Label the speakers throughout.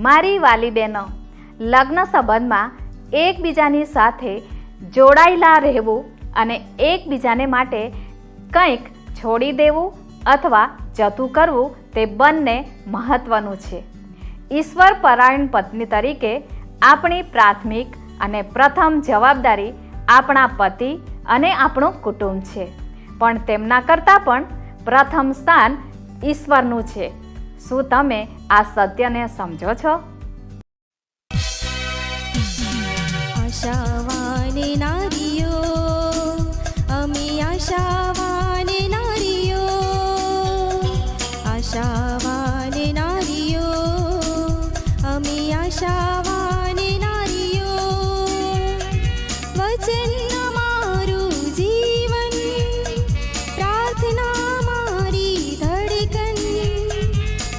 Speaker 1: મારી વાલી બહેનો, લગ્ન સંબંધમાં એકબીજાની સાથે જોડાયેલા રહેવું અને એકબીજાને માટે કંઈક છોડી દેવું અથવા જતું કરવું તે બંને મહત્વનું છે. ઈશ્વર પરાયણ પત્ની તરીકે આપણી પ્રાથમિક અને પ્રથમ જવાબદારી આપણા પતિ અને આપણું કુટુંબ છે, પણ તેમના કરતાં પણ પ્રથમ સ્થાન ઈશ્વરનું છે. શું તમે આ સત્યને સમજો છો?
Speaker 2: આશાવાન નારીઓ, અમે આશાવાન નારીઓ, આશાવાન નારીઓ, અમે આશાવાન નારીઓ. વચન અમારું જીવન, પ્રાર્થના મારી ધડકન,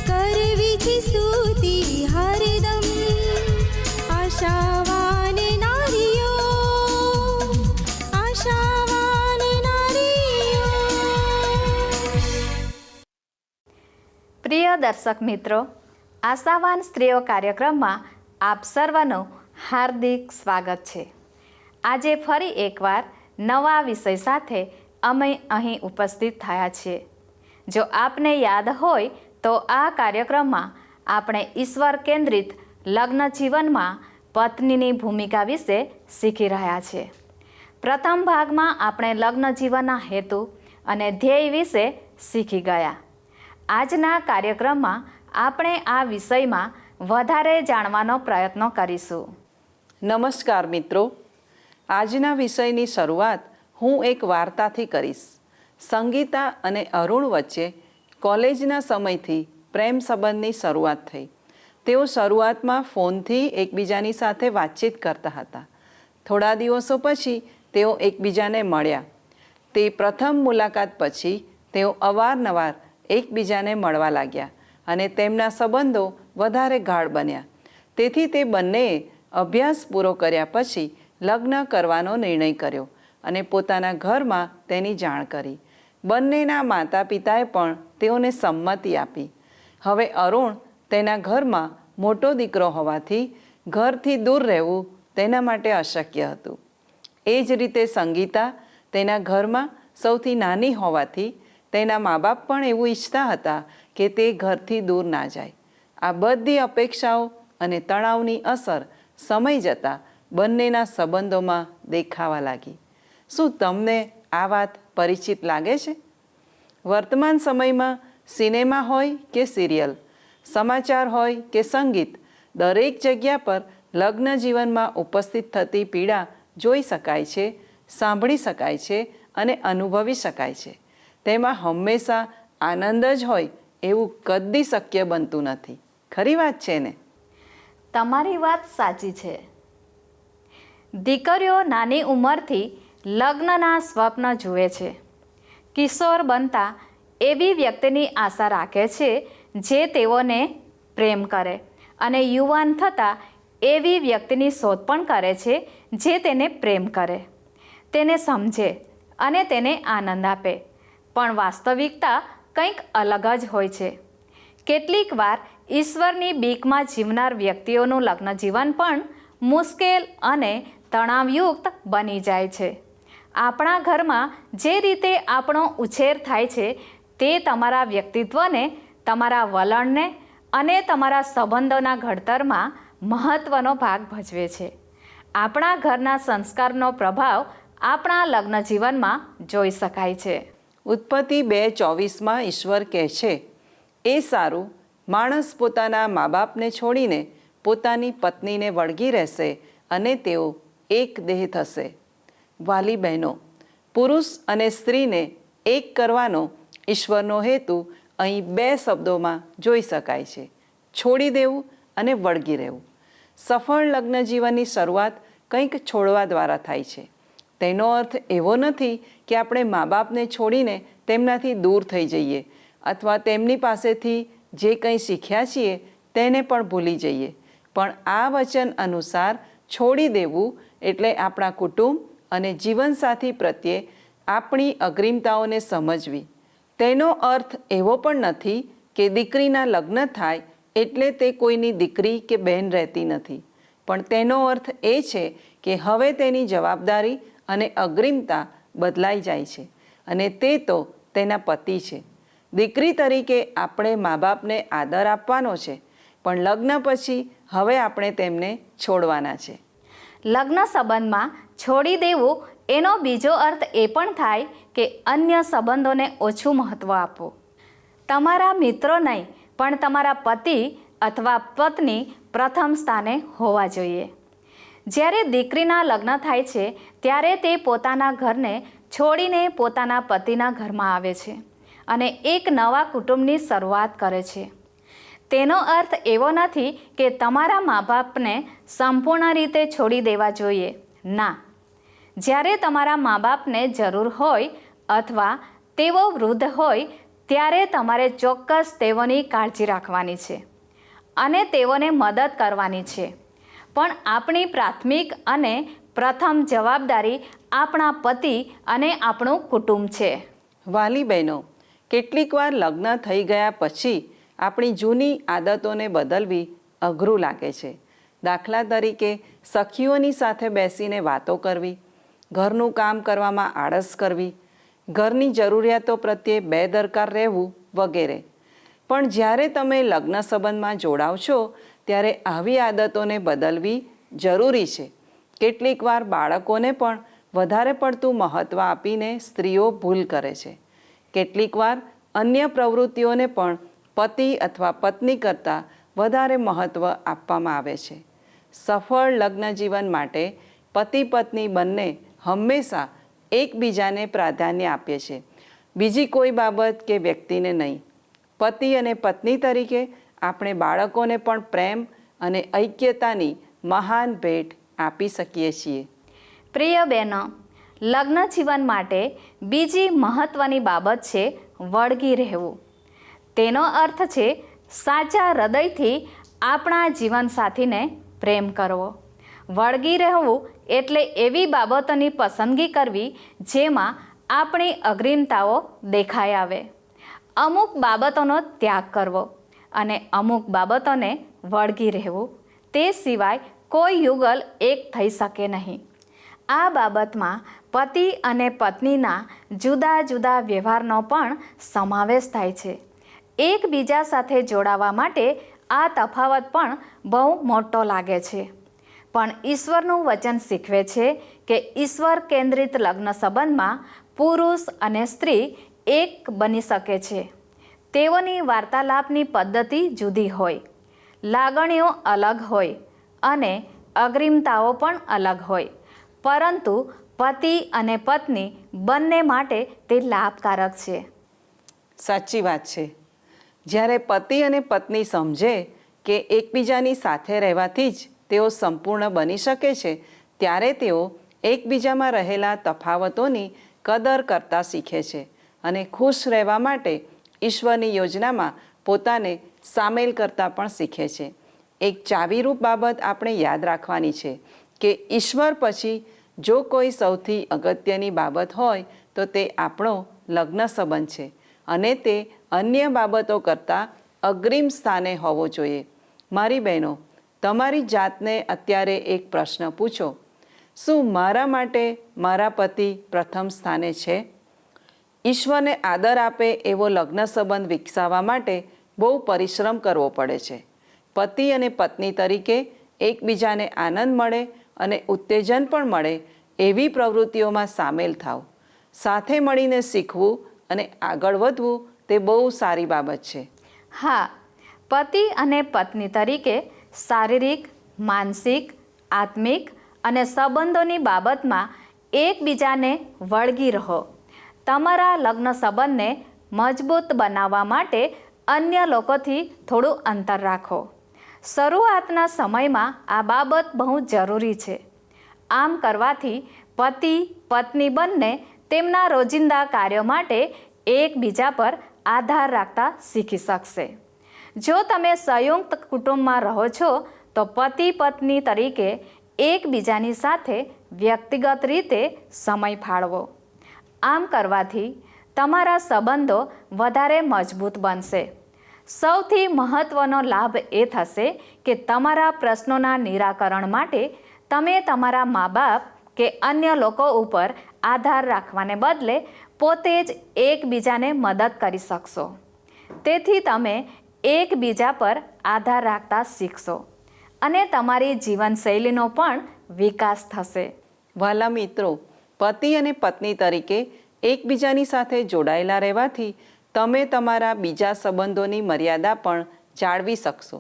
Speaker 2: કરવી છે સ્તુતિ હરદમ. આશાવાન નારીઓ, આશાવાન નારીઓ.
Speaker 1: પ્રિય દર્શક મિત્રો, આશાવાન સ્ત્રીઓ કાર્યક્રમમાં આપ સર્વનું હાર્દિક સ્વાગત છે. આજે ફરી એકવાર નવા વિષય સાથે અમે અહીં ઉપસ્થિત થયા છીએ. જો આપને યાદ હોય તો આ કાર્યક્રમમાં આપણે ઈશ્વર કેન્દ્રિત લગ્ન જીવનમાં પત્નીની ભૂમિકા વિશે શીખી રહ્યા છીએ. પ્રથમ ભાગમાં આપણે લગ્ન જીવનના હેતુ અને ધ્યેય વિશે શીખી ગયા. આજના કાર્યક્રમમાં આપણે આ વિષયમાં વધારે જાણવાનો પ્રયત્ન કરીશું.
Speaker 3: નમસ્કાર મિત્રો, આજના વિષયની શરૂઆત હું એક વાર્તાથી કરીશ. સંગીતા અને અરુણ વચ્ચે કોલેજના સમયથી પ્રેમ સંબંધની શરૂઆત થઈ. તેઓ શરૂઆતમાં ફોનથી એકબીજાની સાથે વાતચીત કરતા હતા. થોડા દિવસો પછી તેઓ એકબીજાને મળ્યા. તે પ્રથમ મુલાકાત પછી તેઓ અવારનવાર એકબીજાને મળવા લાગ્યા અને તેમના સંબંધો વધારે ગાઢ બન્યા. તેથી તે બંનેએ અભ્યાસ પૂરો કર્યા પછી લગ્ન કરવાનો નિર્ણય કર્યો અને પોતાના ઘરમાં તેની જાણ કરી. બંનેના માતા પિતાએ પણ તેઓને સંમતિ આપી. હવે અરુણ તેના ઘરમાં મોટો દીકરો હોવાથી ઘરથી દૂર રહેવું તેના માટે અશક્ય હતું. એ જ રીતે સંગીતા તેના ઘરમાં સૌથી નાની હોવાથી તેના મા બાપ પણ એવું ઈચ્છતા હતા કે તે ઘરથી દૂર ના જાય. આ બધી અપેક્ષાઓ અને તણાવની અસર સમય જતાં બંનેના સંબંધોમાં દેખાવા લાગી. શું તમને આ વાત પરિચિત લાગે છે? વર્તમાન સમયમાં સિનેમા હોય કે સિરિયલ, સમાચાર હોય કે સંગીત, દરેક જગ્યા પર લગ્ન જીવનમાં ઉપસ્થિત થતી પીડા જોઈ શકાય છે, સાંભળી શકાય છે અને અનુભવી શકાય છે. તેમાં હંમેશા આનંદ જ હોય એવું કદી શક્ય બનતું નથી. ખરી વાત છે ને?
Speaker 1: તમારી વાત સાચી છે. દીકરીઓ નાની ઉંમરથી લગ્નના સ્વપ્ન જુએ છે. કિશોર બનતા એવી વ્યક્તિની આશા રાખે છે જે તેઓને પ્રેમ કરે અને યુવાન થતાં એવી વ્યક્તિની શોધ પણ કરે છે જે તેને પ્રેમ કરે, તેને સમજે અને તેને આનંદ આપે. પણ વાસ્તવિકતા કંઈક અલગ જ હોય છે. કેટલીક વાર ઈશ્વરની બીકમાં જીવનાર વ્યક્તિઓનું લગ્ન જીવન પણ મુશ્કેલ અને તણાવયુક્ત બની જાય છે. આપણા ઘરમાં જે રીતે આપણો ઉછેર થાય છે તે તમારા વ્યક્તિત્વને, તમારા વલણને અને તમારા સંબંધોના ઘડતરમાં મહત્ત્વનો ભાગ ભજવે છે. આપણા ઘરના સંસ્કારનો પ્રભાવ આપણા લગ્ન જીવનમાં જોઈ શકાય છે.
Speaker 3: ઉત્પત્તિ 2:24 ઈશ્વર કહે છે, એ સારું, માણસ પોતાના મા બાપને છોડીને પોતાની પત્નીને વળગી રહેશે અને તેઓ એક દેહ થશે. વાલી બહેનો, પુરુષ અને સ્ત્રીને એક કરવાનો ઈશ્વરનો હેતુ અહીં 2 શબ્દોમાં જોઈ શકાય છે: છોડી દેવું અને વળગી રહેવું. સફળ લગ્ન જીવનની શરૂઆત કંઈક છોડવા દ્વારા થાય છે. તેનો અર્થ એવો નથી કે આપણે મા બાપને છોડીને તેમનાથી દૂર થઈ જઈએ અથવા તેમની પાસેથી જે કંઈ શીખ્યા છીએ તેને પણ ભૂલી જઈએ. પણ આ વચન અનુસાર છોડી દેવું એટલે આપણા કુટુંબ અને જીવનસાથી પ્રત્યે આપણી અગ્રિમતાઓને સમજવી. તેનો અર્થ એવો પણ નથી કે દીકરીના લગ્ન થાય એટલે તે કોઈની દીકરી કે બહેન રહેતી નથી, પણ તેનો અર્થ એ છે કે હવે તેની જવાબદારી અને અગ્રિમતા બદલાઈ જાય છે અને તે તો તેના પતિ છે. દીકરી તરીકે આપણે મા બાપને આદર આપવાનો છે, પણ લગ્ન પછી હવે આપણે તેમને છોડવાના છે.
Speaker 1: લગ્ન સંબંધમાં છોડી દેવું એનો બીજો અર્થ એ પણ થાય કે અન્ય સંબંધોને ઓછું મહત્ત્વ આપવું. તમારા મિત્રો નહીં, પણ તમારા પતિ અથવા પત્ની પ્રથમ સ્થાને હોવા જોઈએ. જ્યારે દીકરીના લગ્ન થાય છે ત્યારે તે પોતાના ઘરને છોડીને પોતાના પતિના ઘરમાં આવે છે અને એક નવા કુટુંબની શરૂઆત કરે છે. તેનો અર્થ એવો નથી કે તમારા મા બાપને સંપૂર્ણ રીતે છોડી દેવા જોઈએ. ના, જ્યારે તમારા મા બાપને જરૂર હોય અથવા તેઓ વૃદ્ધ હોય ત્યારે તમારે ચોક્કસ તેઓની કાળજી રાખવાની છે અને તેઓને મદદ કરવાની છે. પણ આપણી પ્રાથમિક અને પ્રથમ જવાબદારી આપણા પતિ અને આપણું કુટુંબ છે.
Speaker 3: વાલી બહેનો, કેટલીક વાર લગ્ન થઈ ગયા પછી આપણી જૂની આદતોને બદલવી અઘરું લાગે છે. દાખલા તરીકે સખીઓની સાથે બેસીને વાતો કરવી, ઘરનું કામ કરવામાં આળસ કરવી, ઘરની જરૂરિયાતો પ્રત્યે બેદરકાર રહેવું વગેરે. પણ જ્યારે તમે લગ્ન સંબંધમાં જોડાવ છો ત્યારે આવી આદતોને બદલવી જરૂરી છે. કેટલીક વાર બાળકોને પણ વધારે પડતું મહત્ત્વ આપીને સ્ત્રીઓ ભૂલ કરે છે. કેટલીક વાર અન્ય પ્રવૃત્તિઓને પણ પતિ અથવા પત્ની કરતાં વધારે મહત્ત્વ આપવામાં આવે છે. સફળ લગ્ન જીવન માટે પતિ પત્ની બંને હંમેશા એકબીજાને પ્રાધાન્ય આપે છે, બીજી કોઈ બાબત કે વ્યક્તિને નહીં. પતિ અને પત્ની તરીકે આપણે બાળકોને પણ પ્રેમ અને ઐક્યતાની મહાન ભેટ આપી શકીએ છીએ.
Speaker 1: પ્રિય બહેનો, લગ્ન જીવન માટે બીજી મહત્ત્વની બાબત છે વળગી રહેવું. તેનો અર્થ છે સાચા હૃદયથી આપણા જીવનસાથીને પ્રેમ કરવો. વળગી રહેવું એટલે એવી બાબતોની પસંદગી કરવી જેમાં આપણી અગ્રિમતાઓ દેખાઈ આવે. અમુક બાબતોનો ત્યાગ કરવો અને અમુક બાબતોને વળગી રહેવું. તે સિવાય કોઈ યુગલ એક થઈ શકે નહીં. આ બાબતમાં પતિ અને પત્નીના જુદા જુદા વ્યવહારનો પણ સમાવેશ થાય છે. એકબીજા સાથે જોડાવા માટે આ તફાવત પણ બહુ મોટો લાગે છે, પણ ઈશ્વરનું વચન શીખવે છે કે ઈશ્વર કેન્દ્રિત લગ્ન સંબંધમાં પુરુષ અને સ્ત્રી એક બની શકે છે. તેઓની વાર્તાલાપની પદ્ધતિ જુદી હોય, લાગણીઓ અલગ હોય અને અગ્રિમતાઓ પણ અલગ હોય, પરંતુ પતિ અને પત્ની બંને માટે તે લાભકારક છે.
Speaker 3: સાચી વાત છે. જ્યારે પતિ અને પત્ની સમજે કે એકબીજાની સાથે રહેવાથી જ તેઓ સંપૂર્ણ બની શકે છે, ત્યારે તેઓ એકબીજામાં રહેલા તફાવતોની કદર કરતા શીખે છે અને ખુશ રહેવા માટે ઈશ્વરની યોજનામાં પોતાને સામેલ કરતા પણ શીખે છે. એક ચાવીરૂપ બાબત આપણે યાદ રાખવાની છે કે ઈશ્વર પછી જો કોઈ સૌથી અગત્યની બાબત હોય તો તે આપણો લગ્ન સંબંધ છે અને તે અન્ય બાબતો કરતાં અગ્રિમ સ્થાને હોવો જોઈએ. મારી બહેનો, તમારી જાતને અત્યારે એક પ્રશ્ન પૂછો: શું મારા માટે મારા પતિ પ્રથમ સ્થાને છે? ઈશ્વરને આદર આપે એવો લગ્ન સંબંધ વિકસાવવા માટે બહુ પરિશ્રમ કરવો પડે છે. પતિ અને પત્ની તરીકે એકબીજાને આનંદ મળે અને ઉત્તેજન પણ મળે એવી પ્રવૃત્તિઓમાં સામેલ થાવ. સાથે મળીને શીખવું અને આગળ વધવું તે બહુ સારી બાબત છે.
Speaker 1: હા, પતિ અને પત્ની તરીકે શારીરિક, માનસિક, આત્મિક અને સંબંધોની બાબતમાં એકબીજાને વળગી રહો. તમારા લગ્ન સંબંધને મજબૂત બનાવવા માટે અન્ય લોકોથી થોડું અંતર રાખો. શરૂઆતના સમયમાં આ બાબત બહુ જરૂરી છે. આમ કરવાથી પતિ પત્ની બંને તેમના રોજિંદા કાર્યો માટે એકબીજા પર આધાર રાખતા શીખી શકશે. જો તમે સંયુક્ત કુટુંબમાં રહો છો તો પતિ પત્ની તરીકે એકબીજાની સાથે વ્યક્તિગત રીતે સમય ફાળવો. આમ કરવાથી તમારા સંબંધો વધારે મજબૂત બનશે. સૌથી મહત્ત્વનો લાભ એ થશે કે તમારા પ્રશ્નોના નિરાકરણ માટે તમે તમારા મા બાપ કે અન્ય લોકો ઉપર આધાર રાખવાને બદલે પોતે જ એકબીજાને મદદ કરી શકશો. તેથી તમે એકબીજા પર આધાર રાખતા શીખશો અને તમારી જીવનશૈલીનો પણ વિકાસ થશે.
Speaker 3: વહાલા મિત્રો, પતિ અને પત્ની તરીકે એકબીજાની સાથે જોડાયેલા રહેવાથી તમે તમારા બીજા સંબંધોની મર્યાદા પણ જાળવી શકશો.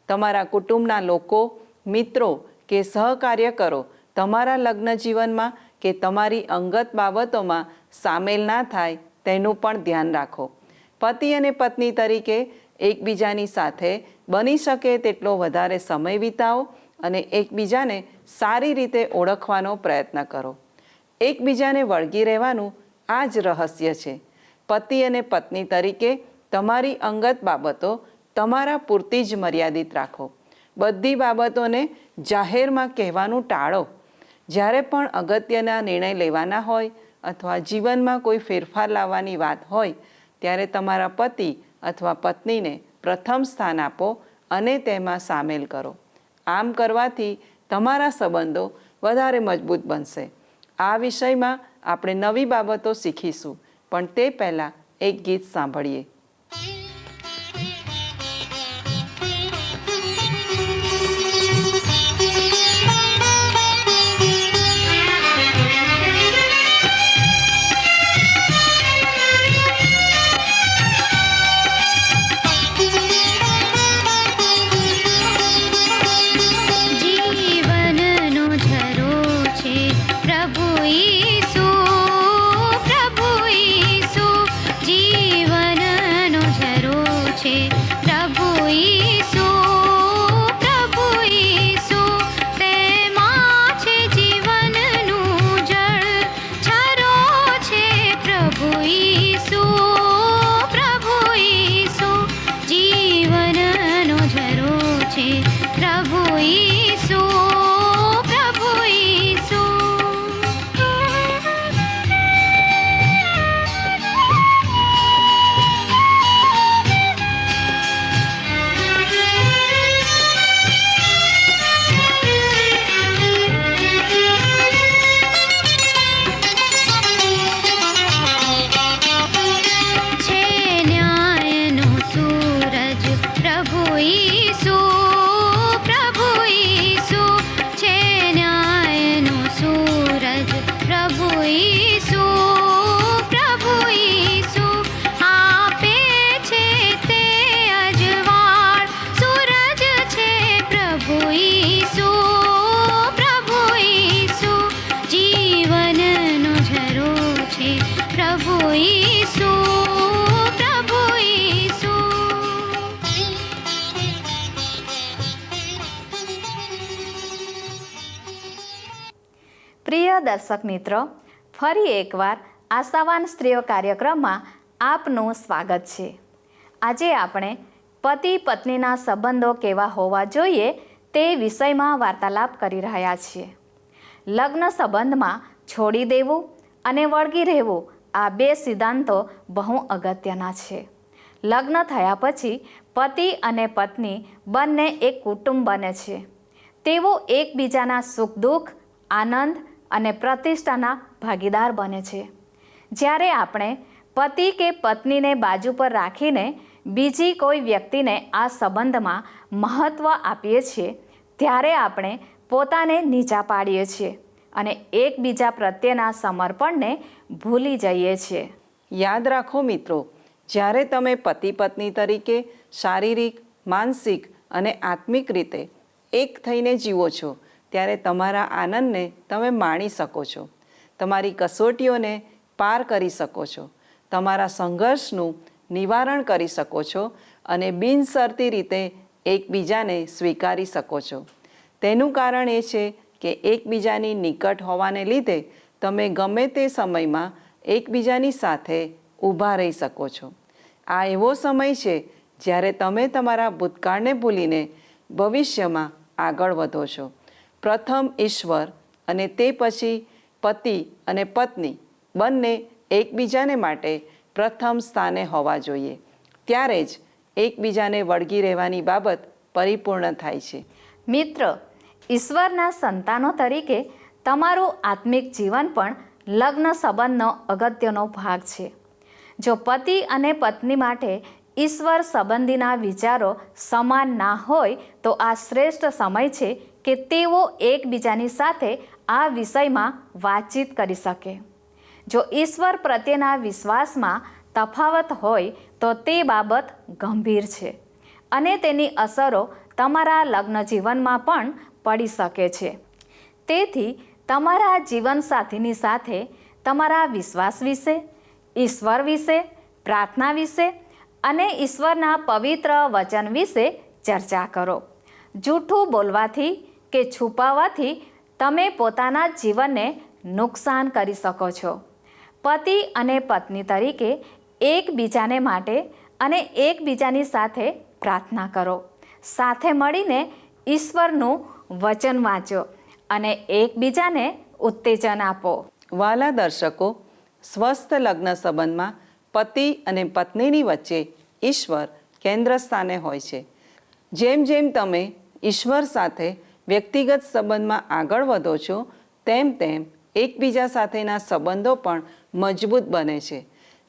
Speaker 3: તમારા કુટુંબના લોકો, મિત્રો કે સહકાર્યકરો તમારા લગ્ન જીવનમાં કે તમારી અંગત બાબતોમાં સામેલ ના થાય તેનું પણ ધ્યાન રાખો. પતિ અને પત્ની તરીકે એકબીજાની સાથે બની શકે તેટલો વધારે સમય વિતાવો અને એકબીજાને સારી રીતે ઓળખવાનો પ્રયત્ન કરો. એકબીજાને વળગી રહેવાનું આ જ રહસ્ય છે. પતિ અને પત્ની તરીકે તમારી અંગત બાબતો તમારા પૂરતી જ મર્યાદિત રાખો. બધી બાબતોને જાહેરમાં કહેવાનું ટાળો. જ્યારે પણ અગત્યના નિર્ણય લેવાના હોય અથવા જીવનમાં કોઈ ફેરફાર લાવવાની વાત હોય ત્યારે તમારા પતિ અથવા પત્નીને પ્રથમ સ્થાન આપો અને તેમાં સામેલ કરો. આમ કરવાથી તમારા સંબંધો વધારે મજબૂત બનશે. આ વિષયમાં આપણે નવી બાબતો શીખીશું, પણ તે પહેલાં એક ગીત સાંભળીએ.
Speaker 2: જીવનનો ઝરો છે પ્રભુ ઈસુ, પ્રભુ ઈસુ. જીવનનો ઝરો છે પ્રભુ ઈસુ, પ્રભુ ઈસુ. તેમાં છે જીવનનું જળ, ઝરો છે પ્રભુ ઈસુ, પ્રભુ ઈસુ. જીવનનો ઝરો છે પ્રભુ ઈસુ, પ્રભુ ઈસુ. છે ન્યાયનો સૂરજ પ્રભુ ઈસુ, પ્રભુ ઈસુ. છે ન્યાયનો સૂરજ પ્રભુ ઈસુ, પ્રભુ ઈસુ. આપે છે તે અજવાળ સૂરજ છે પ્રભુ ઈસુ, પ્રભુ ઈસુ. જીવનનો ઝરો છે પ્રભુ ઈસુ, પ્રભુ ઈસુ.
Speaker 1: પ્રિય દર્શક મિત્રો, ફરી એકવાર આશાવાન સ્ત્રીઓ કાર્યક્રમમાં આપનું સ્વાગત છે. આજે આપણે પતિ પત્નીના સંબંધો કેવા હોવા જોઈએ તે વિષયમાં વાર્તાલાપ કરી રહ્યા છીએ. લગ્ન સંબંધમાં છોડી દેવું અને વળગી રહેવું, આ બે સિદ્ધાંતો બહુ અગત્યના છે. લગ્ન થયા પછી પતિ અને પત્ની બંને એક કુટુંબ બને છે. તેઓ એકબીજાના સુખ દુઃખ, આનંદ અને પ્રતિષ્ઠાના ભાગીદાર બને છે. જ્યારે આપણે પતિ કે પત્નીને બાજુ પર રાખીને બીજી કોઈ વ્યક્તિને આ સંબંધમાં મહત્ત્વ આપીએ છીએ ત્યારે આપણે પોતાને નીચા પાડીએ છીએ અને એકબીજા પ્રત્યેના સમર્પણને ભૂલી જઈએ છીએ.
Speaker 3: યાદ રાખો મિત્રો, જ્યારે તમે પતિ પત્ની તરીકે શારીરિક, માનસિક અને આત્મિક રીતે એક થઈને જીવો છો ત્યારે તમારા આનંદને તમે માણી શકો છો. તમારી કસોટીઓને પાર કરી શકો છો. તમારા સંઘર્ષનું નિવારણ કરી શકો છો અને બિનશરતી રીતે એકબીજાને સ્વીકારી શકો છો. તેનું કારણ એ છે કે એકબીજાની નિકટ હોવાને લીધે તમે ગમે તે સમયમાં એકબીજાની સાથે ઊભા રહી શકો છો. આ એવો સમય છે જ્યારે તમે તમારા ભૂતકાળને ભૂલીને ભવિષ્યમાં આગળ વધો છો. પ્રથમ ઈશ્વર અને તે પછી પતિ અને પત્ની બંને એકબીજાને માટે પ્રથમ સ્થાને હોવા જોઈએ. ત્યારે જ એકબીજાને વળગી રહેવાની બાબત પરિપૂર્ણ થાય છે.
Speaker 1: મિત્ર, ઈશ્વરના સંતાનો તરીકે તમારું આત્મિક જીવન પણ લગ્ન સંબંધનો અગત્યનો ભાગ છે. જો પતિ અને પત્ની માટે ઈશ્વર સંબંધીના વિચારો સમાન ના હોય તો આ શ્રેષ્ઠ સમય છે કે તેઓ એકબીજાની સાથે આ વિષયમાં વાતચીત કરી શકે. જો ઈશ્વર પ્રત્યેના વિશ્વાસમાં તફાવત હોય તો તે બાબત ગંભીર છે અને તેની અસરો તમારા લગ્ન જીવનમાં પણ પડી શકે છે. તેથી તમારા જીવનસાથીની સાથે તમારા વિશ્વાસ વિશે, ઈશ્વર વિશે, પ્રાર્થના વિશે અને ઈશ્વરના પવિત્ર વચન વિશે ચર્ચા કરો. જૂઠું બોલવાથી કે છુપાવવાથી તમે પોતાના જીવનને નુકસાન કરી શકો છો. પતિ અને પત્ની તરીકે એકબીજાને માટે અને એકબીજાની સાથે પ્રાર્થના કરો. સાથે મળીને ઈશ્વરનું વચન વાંચો અને એકબીજાને ઉત્તેજન આપો.
Speaker 3: વાલા દર્શકો, સ્વસ્થ લગ્ન સંબંધમાં પતિ અને પત્નીની વચ્ચે ઈશ્વર કેન્દ્ર સ્થાને હોય છે. જેમ જેમ તમે ઈશ્વર સાથે વ્યક્તિગત સંબંધમાં આગળ વધો છો તેમ તેમ એકબીજા સાથેના સંબંધો પણ મજબૂત બને છે.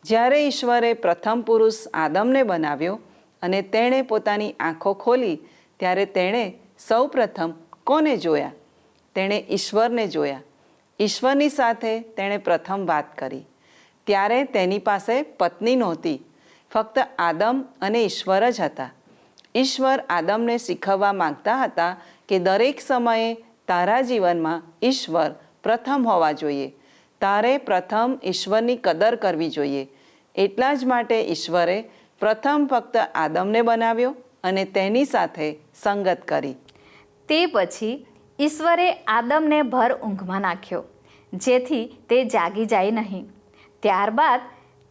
Speaker 3: જ્યારે ઈશ્વરે પ્રથમ પુરુષ આદમને બનાવ્યો અને તેણે પોતાની આંખો ખોલી ત્યારે તેણે સૌ પ્રથમ કોને જોયા? તેણે ઈશ્વરને જોયા. ઈશ્વરની સાથે તેણે પ્રથમ વાત કરી. ત્યારે તેની પાસે પત્ની નહોતી, ફક્ત આદમ અને ઈશ્વર જ હતા. ઈશ્વર આદમને શીખવવા માંગતા હતા કે દરેક સમયે તારા જીવનમાં ઈશ્વર પ્રથમ હોવા જોઈએ. તારે પ્રથમ ઈશ્વરની કદર કરવી જોઈએ. એટલા જ માટે ઈશ્વરે પ્રથમ ફક્ત આદમને બનાવ્યો અને તેની સાથે સંગત કરી.
Speaker 1: તે પછી ઈશ્વરે આદમને ભર ઊંઘમાં નાખ્યો જેથી તે જાગી જાય નહીં. ત્યારબાદ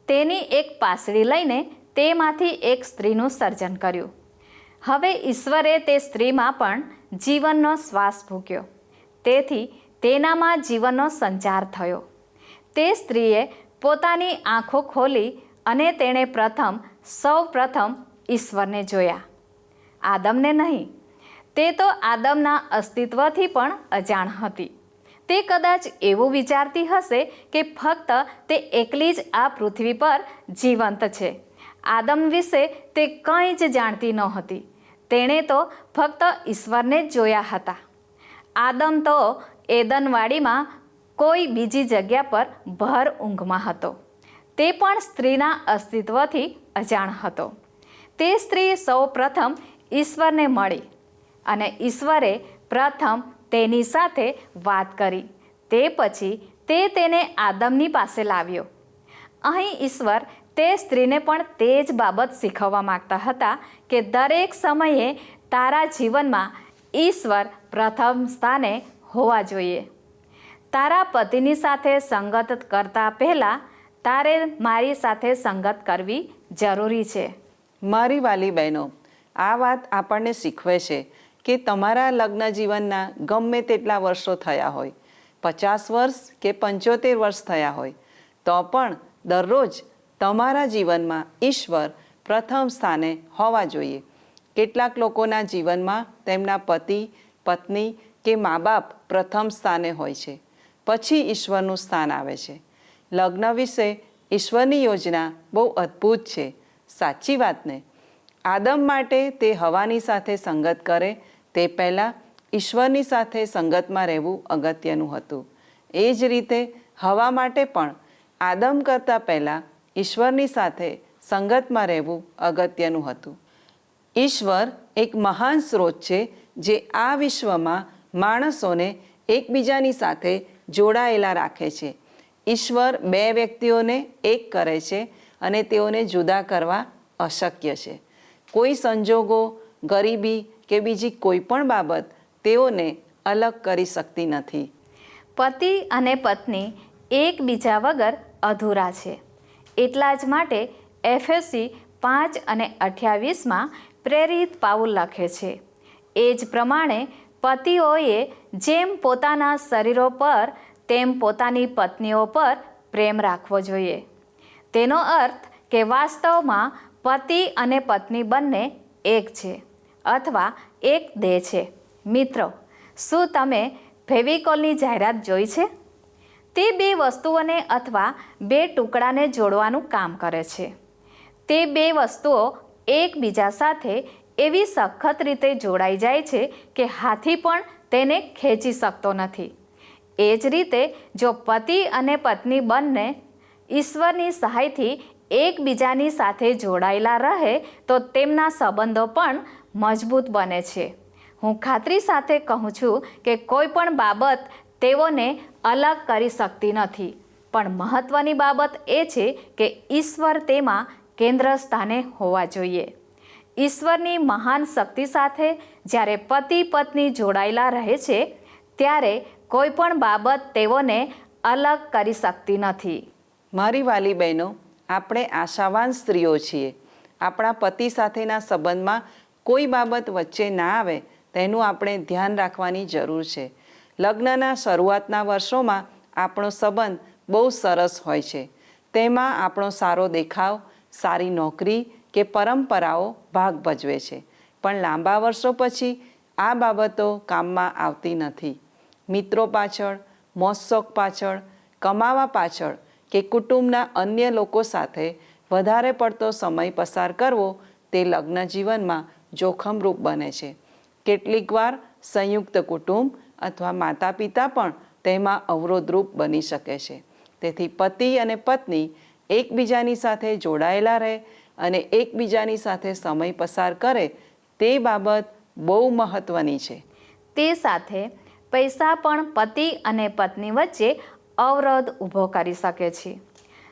Speaker 1: તેની એક પાસળી લઈને તેમાંથી એક સ્ત્રીનું સર્જન કર્યું. હવે ઈશ્વરે તે સ્ત્રીમાં પણ જીવનનો શ્વાસ ફૂંક્યો. તેથી તેનામાં જીવનનો સંચાર થયો. તે સ્ત્રીએ પોતાની આંખો ખોલી અને તેણે સૌ પ્રથમ ઈશ્વરને જોયા, આદમને નહીં. તે તો આદમના અસ્તિત્વથી પણ અજાણ હતી. તે કદાચ એવું વિચારતી હશે કે ફક્ત તે એકલી જ આ પૃથ્વી પર જીવંત છે. આદમ વિશે તે કંઈ જ જાણતી નહોતી. તેણે તો ફક્ત ઈશ્વરને જ જોયા હતા. આદમ તો એદનવાડીમાં કોઈ બીજી જગ્યા પર ભર ઊંઘમાં હતો. તે પણ સ્ત્રીના અસ્તિત્વથી અજાણ હતો. તે સ્ત્રી સૌ પ્રથમ ઈશ્વરને મળી અને ઈશ્વરે પ્રથમ તેની સાથે વાત કરી. તે પછી તે તેને આદમની પાસે લાવ્યો. અહીં ઈશ્વર તે સ્ત્રીને પણ તે જ બાબત શીખવવા માંગતા હતા કે દરેક સમયે તારા જીવનમાં ઈશ્વર પ્રથમ સ્થાને હોવા જોઈએ. તારા પતિની સાથે સંગત કરતા પહેલાં તારે મારી સાથે સંગત કરવી જરૂરી છે.
Speaker 3: મારી વાલી બહેનો, આ વાત આપણને શીખવે છે કે તમારા લગ્ન જીવનના ગમે તેટલા વર્ષો થયા હોય, 50 વર્ષ કે 75 વર્ષ થયા હોય, તો પણ દરરોજ તમારા જીવનમાં ઈશ્વર પ્રથમ સ્થાને હોવા જોઈએ. કેટલાક લોકોના જીવનમાં તેમના પતિ, પત્ની કે મા બાપ પ્રથમ સ્થાને હોય છે, પછી ઈશ્વરનું સ્થાન આવે છે. લગ્ન વિશે ઈશ્વરની યોજના બહુ અદ્ભુત છે. સાચી વાત ને? આદમ માટે તે હવાની સાથે સંગત કરે તે પહેલાં ઈશ્વરની સાથે સંગતમાં રહેવું અગત્યનું હતું. એ જ રીતે હવા માટે પણ આદમ કરતાં પહેલાં ઈશ્વરની સાથે સંગતમાં રહેવું અગત્યનું હતું. ઈશ્વર એક મહાન સ્ત્રોત છે જે આ વિશ્વમાં માણસોને એકબીજાની સાથે જોડાયેલા રાખે છે. ઈશ્વર બે વ્યક્તિઓને એક કરે છે અને તેઓને જુદા કરવા અશક્ય છે. કોઈ સંજોગો, ગરીબી કે બીજી કોઈ પણ બાબત તેઓને અલગ કરી શકતી નથી.
Speaker 1: પતિ અને પત્ની એકબીજા વગર અધૂરા છે. એટલા જ માટે એફએસી 5:28 પ્રેરિત પાઉલ લખે છે, એ જ પ્રમાણે પતિઓએ જેમ પોતાના શરીરો પર તેમ પોતાની પત્નીઓ પર પ્રેમ રાખવો જોઈએ. તેનો અર્થ કે વાસ્તવમાં પતિ અને પત્ની બંને એક છે અથવા એક દેહ છે. મિત્રો, શું તમે ફેવિકોલની જાહેરાત જોઈ છે? તે બે વસ્તુઓને અથવા બે ટુકડાને જોડવાનું કામ કરે છે. તે બે વસ્તુઓ એકબીજા સાથે એવી સખત રીતે જોડાઈ જાય છે કે હાથી પણ તેને ખેંચી શકતો નથી. એ જ રીતે જો પતિ અને પત્ની બંને ઈશ્વરની સહાયથી એકબીજાની સાથે જોડાયેલા રહે તો તેમના સંબંધો પણ મજબૂત બને છે. હું ખાતરી સાથે કહું છું કે કોઈ પણ બાબત તેઓને અલગ કરી શકતી નથી, પણ મહત્ત્વની બાબત એ છે કે ઈશ્વર તેમાં કેન્દ્ર સ્થાને હોવા જોઈએ. ઈશ્વરની મહાન શક્તિ સાથે જ્યારે પતિ પત્ની જોડાયેલા રહે છે ત્યારે કોઈ પણ બાબત તેઓને અલગ કરી શકતી નથી.
Speaker 3: મારી વાલી બહેનો, આપણે આશાવાન સ્ત્રીઓ છીએ. આપણા પતિ સાથેના સંબંધમાં કોઈ બાબત વચ્ચે ના આવે તેનું આપણે ધ્યાન રાખવાની જરૂર છે. લગ્નના શરૂઆતના વર્ષોમાં આપણો સંબંધ બહુ સરસ હોય છે. તેમાં આપણો સારો દેખાવ, સારી નોકરી કે પરંપરાઓ ભાગ ભજવે છે. પણ લાંબા વર્ષો પછી આ બાબતો કામમાં આવતી નથી. મિત્રો પાછળ, મોજ-શોખ પાછળ, કમાવા પાછળ કે કુટુંબના અન્ય લોકો સાથે વધારે પડતો સમય પસાર કરવો તે લગ્ન જીવનમાં જોખમરૂપ બને છે. કેટલીક વાર સંયુક્ત કુટુંબ અથવા માતા પિતા પણ તેમાં અવરોધરૂપ બની શકે છે. તેથી પતિ અને પત્ની એકબીજાની સાથે જોડાયેલા રહે અને એકબીજાની સાથે સમય પસાર કરે તે બાબત બહુ મહત્ત્વની છે.
Speaker 1: તે સાથે પૈસા પણ પતિ અને પત્ની વચ્ચે અવરોધ ઊભો કરી શકે છે.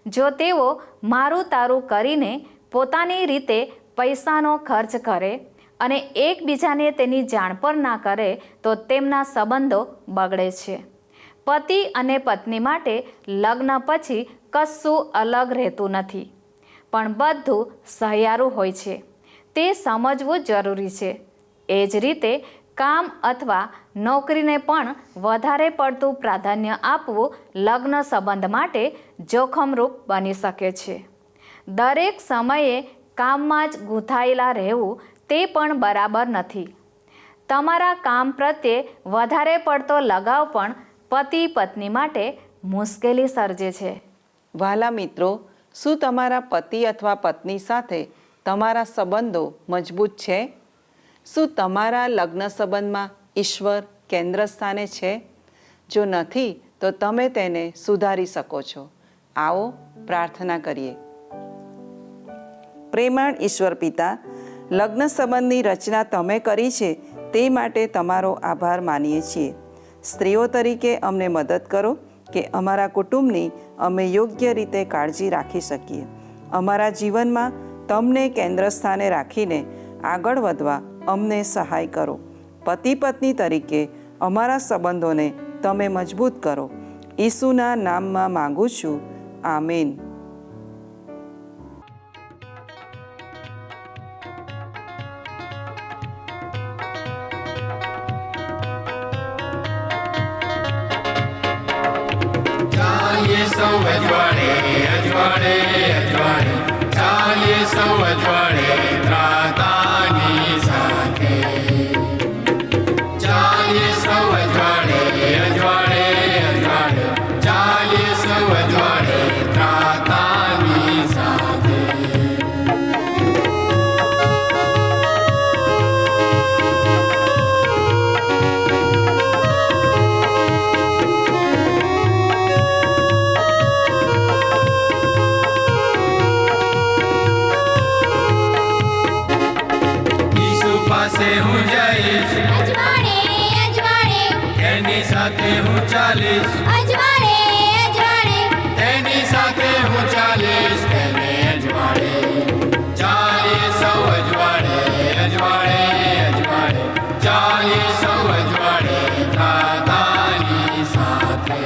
Speaker 1: જો તેઓ મારું તારું કરીને પોતાની રીતે પૈસાનો ખર્ચ કરે અને એકબીજાને તેની જાણ પણ ના કરે તો તેમના સંબંધો બગડે છે. પતિ અને પત્ની માટે લગ્ન પછી કશું અલગ રહેતું નથી, પણ બધું સહિયારું હોય છે. તે સમજવું જરૂરી છે. એ જ રીતે કામ અથવા નોકરીને પણ વધારે પડતું પ્રાધાન્ય આપવું લગ્ન સંબંધ માટે જોખમરૂપ બની શકે છે. દરેક સમયે કામમાં જ ગૂંથાયેલા રહેવું તે પણ બરાબર નથી. તમારા કામ પ્રત્યે વધારે પડતો લગાવ પણ પતિ પત્ની માટે મુશ્કેલી સર્જે છે.
Speaker 3: વહાલા મિત્રો, શું તમારા પતિ અથવા પત્ની સાથે તમારા સંબંધો મજબૂત છે? શું તમારા લગ્ન સંબંધમાં ઈશ્વર કેન્દ્ર સ્થાને છે? જો નથી તો તમે તેને સુધારી શકો છો. આવો પ્રાર્થના કરીએ. પ્રેમાળ ઈશ્વર પિતા, લગ્ન સંબંધની રચના તમે કરી છે તે માટે તમારો આભાર માનીએ છીએ. સ્ત્રીઓ તરીકે અમને મદદ કરો કે અમારા કુટુંબની અમે યોગ્ય રીતે કાળજી રાખી શકીએ. અમારા જીવનમાં તમને કેન્દ્ર સ્થાને રાખીને આગળ વધવા અમને સહાય કરો. પતિ પત્ની તરીકે અમારા સંબંધોને તમે મજબૂત કરો. ઈસુના નામમાં માંગુ છું. આમીન.
Speaker 4: અજવાળે અજવાળે અજવાળે ચાલીએ સૌ અજવાળે ત્રાતાની સાથે. ચાલીએ સૌ અજવાળે અજવાળે અજવાળે ચાલીએ સૌ અજવાળે ત્રાતાની સાથે. પાસે હું જઈશ
Speaker 2: અજવાળે અજવાળે
Speaker 4: તેની સાથે હું ચાલીશ
Speaker 2: અજવાળે અજવાળે
Speaker 4: તેની સાથે હું ચાલીશ તેને અજવાળે. ચાલીએ સૌ અજવાળે અજવાળે અજવાળે ચાલીએ સૌ અજવાળે ત્રાતાની સાથે.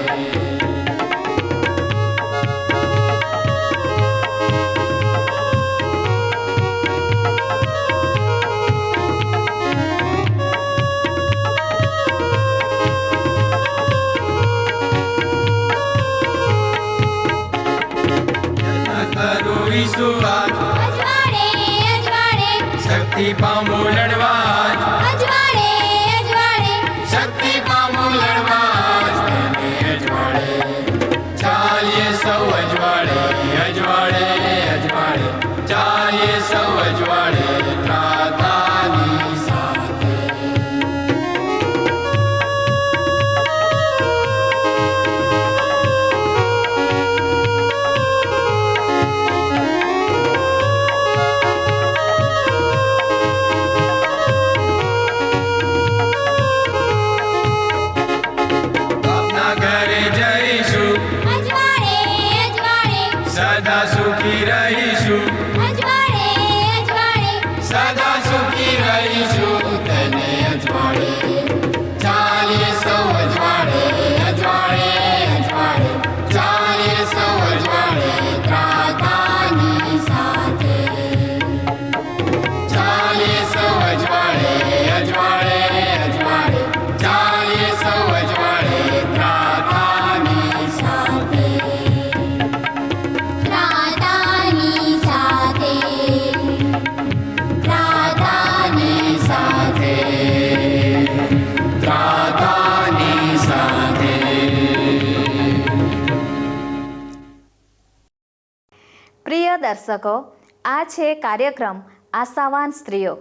Speaker 1: દર્શકો, આ છે કાર્યક્રમ આશાવાન સ્ત્રીઓ.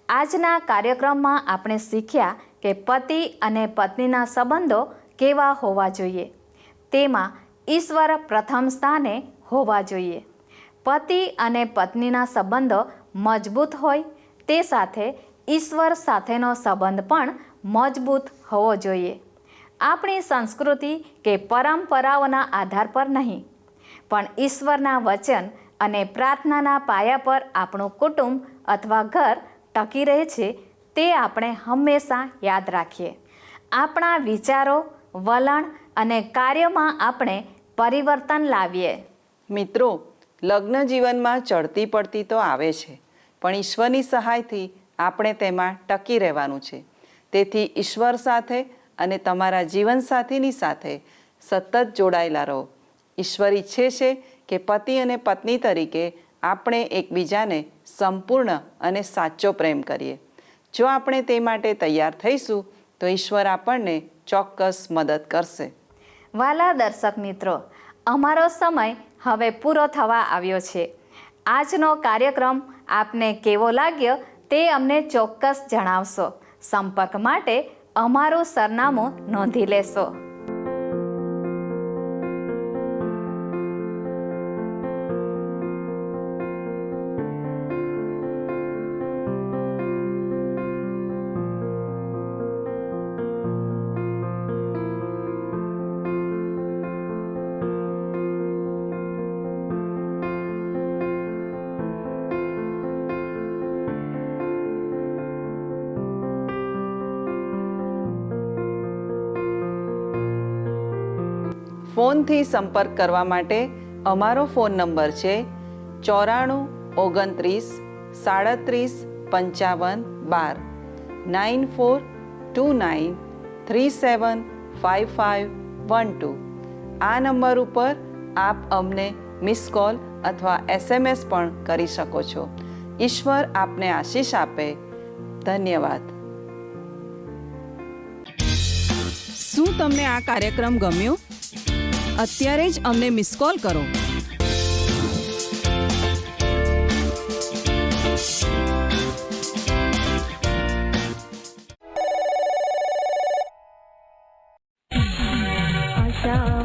Speaker 1: આજના કાર્યક્રમમાં આપણે શીખ્યા કે પતિ અને પત્નીના સંબંધો કેવા હોવા જોઈએ. તેમાં ઈશ્વર પ્રથમ સ્થાને હોવા જોઈએ. પતિ અને પત્નીના સંબંધો મજબૂત હોય તે સાથે ઈશ્વર સાથેનો સંબંધ પણ મજબૂત હોવો જોઈએ. આપણી સંસ્કૃતિ કે પરંપરાઓના આધાર પર નહીં, પણ ઈશ્વરના વચન અને પ્રાર્થનાના પાયા પર આપણું કુટુંબ અથવા ઘર ટકી રહે છે તે આપણે હંમેશા યાદ રાખીએ. આપણા વિચારો, વલણ અને કાર્યોમાં આપણે પરિવર્તન લાવીએ.
Speaker 3: મિત્રો, લગ્ન જીવનમાં ચડતી પડતી તો આવે છે, પણ ઈશ્વરની સહાયથી આપણે તેમાં ટકી રહેવાનું છે. તેથી ઈશ્વર સાથે અને તમારા જીવનસાથીની સાથે સતત જોડાયેલા રહો. ઈશ્વર ઈચ્છે છે કે પતિ અને પત્ની તરીકે આપણે એકબીજાને સંપૂર્ણ અને સાચો પ્રેમ કરીએ. જો આપણે તે માટે તૈયાર થઈશું તો ઈશ્વર આપણને ચોક્કસ મદદ કરશે.
Speaker 1: વાલા દર્શક મિત્રો, અમારો સમય હવે પૂરો થવા આવ્યો છે. આજનો કાર્યક્રમ આપને કેવો લાગ્યો તે અમને ચોક્કસ જણાવશો. સંપર્ક માટે અમારું સરનામું નોંધી લેશો.
Speaker 3: ફોનથી સંપર્ક કરવા માટે અમારો ફોન નંબર છે 94 29 37 55 12 9429375512. આ નંબર ઉપર આપ અમને મિસ કોલ અથવા SMS પણ કરી શકો છો. ઈશ્વર આપને આશીષ આપે. ધન્યવાદ. શું તમને આ કાર્યક્રમ ગમ્યો? અત્યારે જ અમને મિસ કોલ કરો.
Speaker 5: આશા